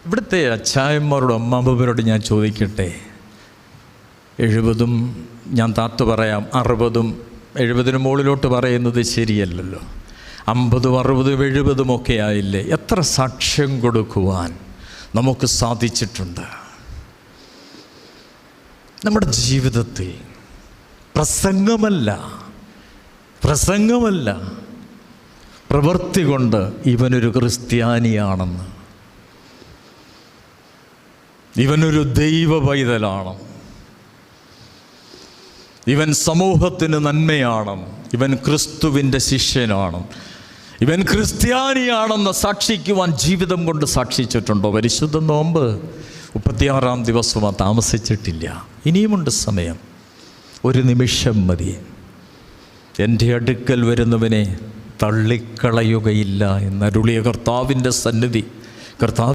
ഇവിടുത്തെ അച്ചായന്മാരോടും അമ്മാമ്മമാരോട് ഞാൻ ചോദിക്കട്ടെ, 70 ഞാൻ താത്തു പറയാം, 60 മുകളിലോട്ട് പറയുന്നത് ശരിയല്ലല്ലോ, 50, 60, 70 ഒക്കെ ആയില്ലേ? എത്ര സാക്ഷ്യം കൊടുക്കുവാൻ നമുക്ക് സാധിച്ചിട്ടുണ്ട് നമ്മുടെ ജീവിതത്തിൽ? പ്രസംഗമല്ല, പ്രവൃത്തി കൊണ്ട് ഇവനൊരു ക്രിസ്ത്യാനിയാണെന്ന്, ഇവനൊരു ദൈവ പൈതലാണ്, ഇവൻ സമൂഹത്തിന് നന്മയാണെന്ന്, ഇവൻ ക്രിസ്തുവിൻ്റെ ശിഷ്യനാണ്, ഇവൻ ക്രിസ്ത്യാനിയാണെന്ന് സാക്ഷിക്കുവാൻ ജീവിതം കൊണ്ട് സാക്ഷിച്ചിട്ടുണ്ടോ? പരിശുദ്ധ നോമ്പ് 36-ാം ദിവസമാണ്, താമസിച്ചിട്ടില്ല. ഇനിയുമുണ്ട് സമയം. ഒരു നിമിഷം മതി. എൻ്റെ അടുക്കൽ വരുന്നവനെ തള്ളിക്കളയുകയില്ല എന്നരുളിയ കർത്താവിൻ്റെ സന്നിധി, കർത്താവ്